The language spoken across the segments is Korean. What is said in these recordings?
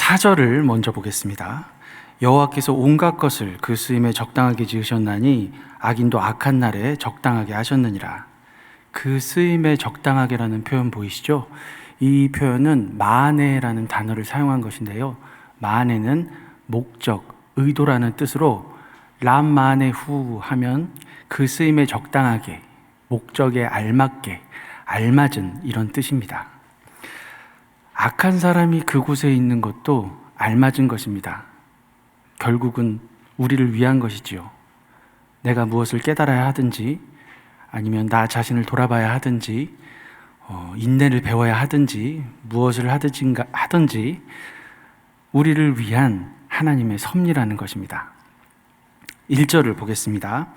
4절을 먼저 보겠습니다. 여호와께서 온갖 것을 그 쓰임에 적당하게 지으셨나니 악인도 악한 날에 적당하게 하셨느니라. 그 쓰임에 적당하게라는 표현 보이시죠? 이 표현은 마네라는 단어를 사용한 것인데요, 마네는 목적, 의도라는 뜻으로 람마네후 하면 그 쓰임에 적당하게, 목적에 알맞게, 알맞은 이런 뜻입니다. 악한 사람이 그곳에 있는 것도 알맞은 것입니다. 결국은 우리를 위한 것이지요. 내가 무엇을 깨달아야 하든지, 아니면 나 자신을 돌아봐야 하든지, 인내를 배워야 하든지, 무엇을 하든지 우리를 위한 하나님의 섭리라는 것입니다. 1절을 보겠습니다.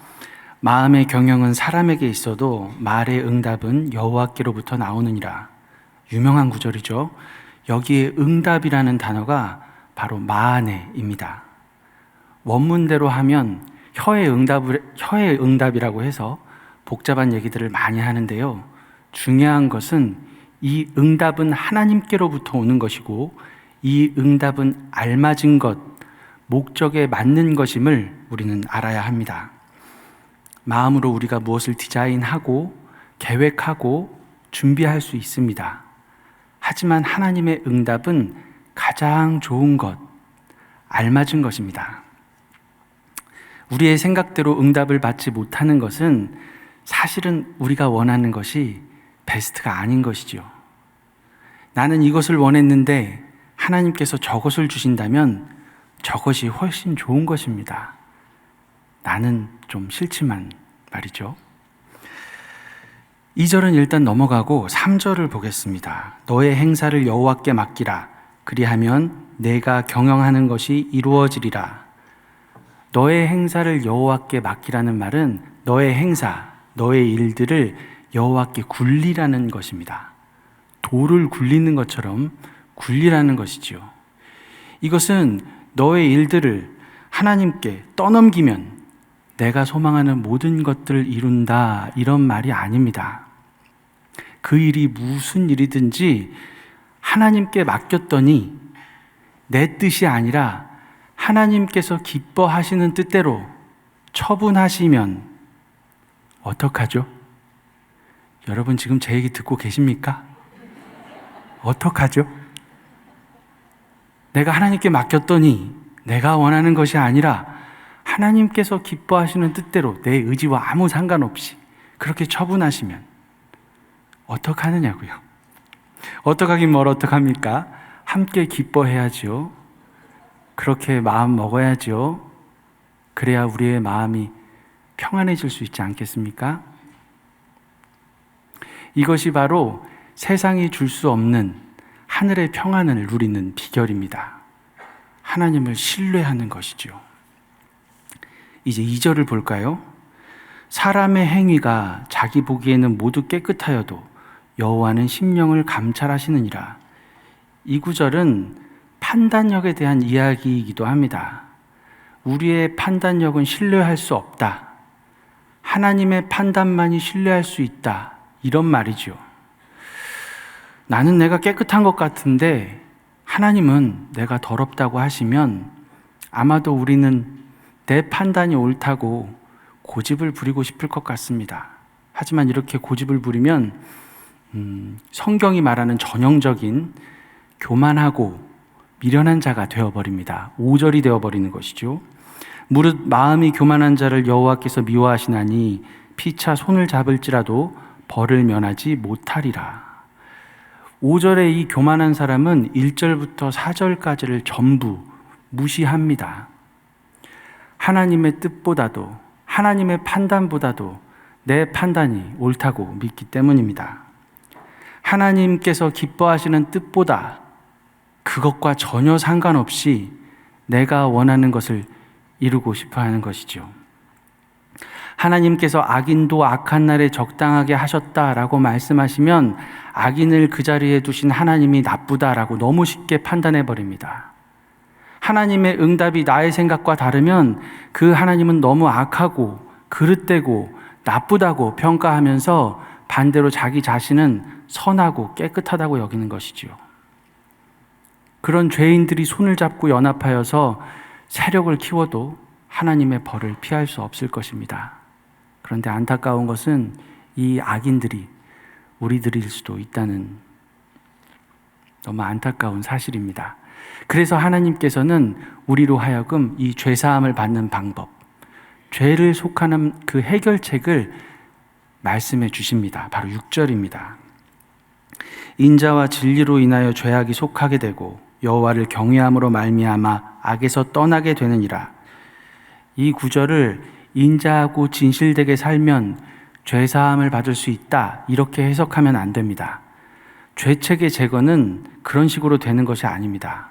마음의 경영은 사람에게 있어도 말의 응답은 여호와께로부터 나오느니라. 유명한 구절이죠. 여기에 응답이라는 단어가 바로 마아네입니다. 원문대로 하면 혀의 응답이라고 해서 복잡한 얘기들을 많이 하는데요, 중요한 것은 이 응답은 하나님께로부터 오는 것이고 이 응답은 알맞은 것, 목적에 맞는 것임을 우리는 알아야 합니다. 마음으로 우리가 무엇을 디자인하고 계획하고 준비할 수 있습니다. 하지만 하나님의 응답은 가장 좋은 것, 알맞은 것입니다. 우리의 생각대로 응답을 받지 못하는 것은 사실은 우리가 원하는 것이 베스트가 아닌 것이죠. 나는 이것을 원했는데 하나님께서 저것을 주신다면 저것이 훨씬 좋은 것입니다. 나는 좀 싫지만 말이죠. 2절은 일단 넘어가고 3절을 보겠습니다. 너의 행사를 여호와께 맡기라. 그리하면 내가 경영하는 것이 이루어지리라. 너의 행사를 여호와께 맡기라는 말은 너의 행사, 너의 일들을 여호와께 굴리라는 것입니다. 돌을 굴리는 것처럼 굴리라는 것이지요. 이것은 너의 일들을 하나님께 떠넘기면 내가 소망하는 모든 것들을 이룬다, 이런 말이 아닙니다. 그 일이 무슨 일이든지 하나님께 맡겼더니 내 뜻이 아니라 하나님께서 기뻐하시는 뜻대로 처분하시면 어떡하죠? 여러분 지금 제 얘기 듣고 계십니까? 어떡하죠? 내가 하나님께 맡겼더니 내가 원하는 것이 아니라 하나님께서 기뻐하시는 뜻대로 내 의지와 아무 상관없이 그렇게 처분하시면 어떡하느냐고요. 어떡하긴 뭘 어떡합니까? 함께 기뻐해야죠. 그렇게 마음 먹어야죠. 그래야 우리의 마음이 평안해질 수 있지 않겠습니까? 이것이 바로 세상이 줄 수 없는 하늘의 평안을 누리는 비결입니다. 하나님을 신뢰하는 것이죠. 이제 2절을 볼까요? 사람의 행위가 자기 보기에는 모두 깨끗하여도 여호와는 심령을 감찰하시느니라. 이 구절은 판단력에 대한 이야기이기도 합니다. 우리의 판단력은 신뢰할 수 없다. 하나님의 판단만이 신뢰할 수 있다. 이런 말이죠. 나는 내가 깨끗한 것 같은데 하나님은 내가 더럽다고 하시면 아마도 우리는 내 판단이 옳다고 고집을 부리고 싶을 것 같습니다. 하지만 이렇게 고집을 부리면 성경이 말하는 전형적인 교만하고 미련한 자가 되어버립니다. 5절이 되어버리는 것이죠. 무릇 마음이 교만한 자를 여호와께서 미워하시나니 피차 손을 잡을지라도 벌을 면하지 못하리라. 5절의 이 교만한 사람은 1절부터 4절까지를 전부 무시합니다. 하나님의 뜻보다도 하나님의 판단보다도 내 판단이 옳다고 믿기 때문입니다. 하나님께서 기뻐하시는 뜻보다 그것과 전혀 상관없이 내가 원하는 것을 이루고 싶어 하는 것이죠. 하나님께서 악인도 악한 날에 적당하게 하셨다라고 말씀하시면 악인을 그 자리에 두신 하나님이 나쁘다라고 너무 쉽게 판단해 버립니다. 하나님의 응답이 나의 생각과 다르면 그 하나님은 너무 악하고 그릇되고 나쁘다고 평가하면서 반대로 자기 자신은 선하고 깨끗하다고 여기는 것이지요. 그런 죄인들이 손을 잡고 연합하여서 세력을 키워도 하나님의 벌을 피할 수 없을 것입니다. 그런데 안타까운 것은 이 악인들이 우리들일 수도 있다는 너무 안타까운 사실입니다. 그래서 하나님께서는 우리로 하여금 이 죄사함을 받는 방법, 죄를 속하는 그 해결책을 말씀해 주십니다. 바로 6절입니다. 인자와 진리로 인하여 죄악이 속하게 되고 여호와를 경외함으로 말미암아 악에서 떠나게 되느니라. 이 구절을 인자하고 진실되게 살면 죄사함을 받을 수 있다, 이렇게 해석하면 안 됩니다. 죄책의 제거는 그런 식으로 되는 것이 아닙니다.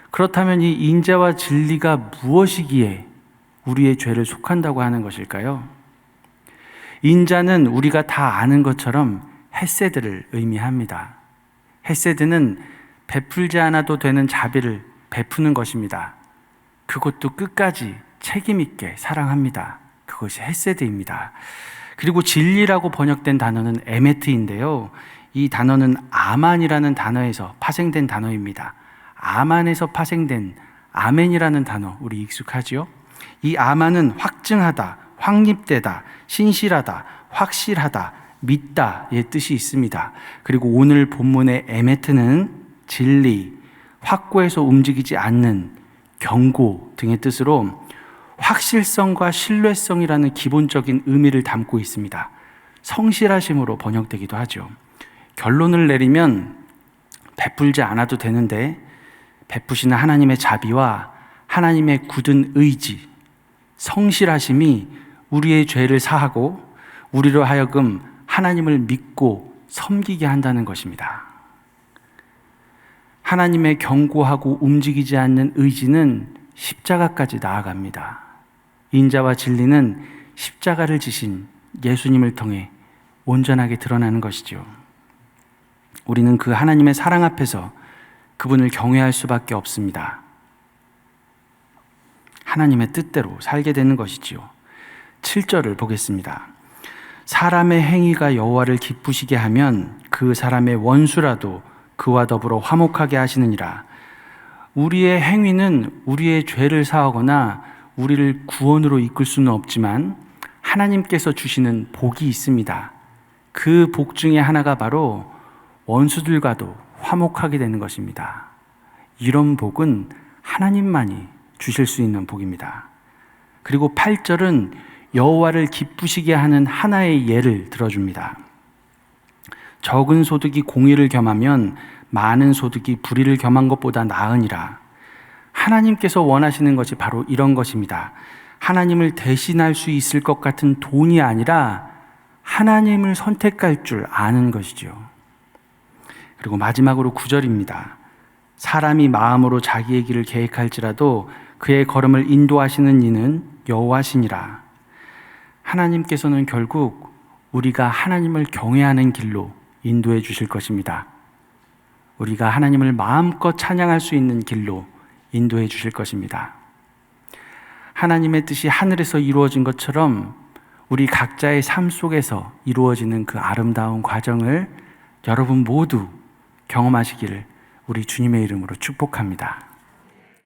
그렇다면 이 인자와 진리가 무엇이기에 우리의 죄를 속한다고 하는 것일까요? 인자는 우리가 다 아는 것처럼 헤세드를 의미합니다. 헤세드는 베풀지 않아도 되는 자비를 베푸는 것입니다. 그것도 끝까지 책임 있게 사랑합니다. 그것이 헤세드입니다. 그리고 진리라고 번역된 단어는 에메트인데요. 이 단어는 아만이라는 단어에서 파생된 단어입니다. 아만에서 파생된 아멘이라는 단어, 우리 익숙하지요? 이 아만은 확증하다, 확립되다, 신실하다, 확실하다, 믿다의 뜻이 있습니다. 그리고 오늘 본문의 에메트는 진리, 확고해서 움직이지 않는, 경고 등의 뜻으로 확실성과 신뢰성이라는 기본적인 의미를 담고 있습니다. 성실하심으로 번역되기도 하죠. 결론을 내리면 베풀지 않아도 되는데 베푸시는 하나님의 자비와 하나님의 굳은 의지, 성실하심이 우리의 죄를 사하고 우리로 하여금 하나님을 믿고 섬기게 한다는 것입니다. 하나님의 경고하고 움직이지 않는 의지는 십자가까지 나아갑니다. 인자와 진리는 십자가를 지신 예수님을 통해 온전하게 드러나는 것이죠. 우리는 그 하나님의 사랑 앞에서 그분을 경외할 수밖에 없습니다. 하나님의 뜻대로 살게 되는 것이지요. 7절을 보겠습니다. 사람의 행위가 여호와를 기쁘시게 하면 그 사람의 원수라도 그와 더불어 화목하게 하시느니라. 우리의 행위는 우리의 죄를 사하거나 우리를 구원으로 이끌 수는 없지만 하나님께서 주시는 복이 있습니다. 그 복 중에 하나가 바로 원수들과도 화목하게 되는 것입니다. 이런 복은 하나님만이 주실 수 있는 복입니다. 그리고 8절은 여호와를 기쁘시게 하는 하나의 예를 들어줍니다. 적은 소득이 공의를 겸하면 많은 소득이 불의를 겸한 것보다 나으니라. 하나님께서 원하시는 것이 바로 이런 것입니다. 하나님을 대신할 수 있을 것 같은 돈이 아니라 하나님을 선택할 줄 아는 것이죠. 그리고 마지막으로 9절입니다. 사람이 마음으로 자기의 길을 계획할지라도 그의 걸음을 인도하시는 이는 여호와시니라. 하나님께서는 결국 우리가 하나님을 경외하는 길로 인도해 주실 것입니다. 우리가 하나님을 마음껏 찬양할 수 있는 길로 인도해 주실 것입니다. 하나님의 뜻이 하늘에서 이루어진 것처럼 우리 각자의 삶 속에서 이루어지는 그 아름다운 과정을 여러분 모두 경험하시기를 우리 주님의 이름으로 축복합니다.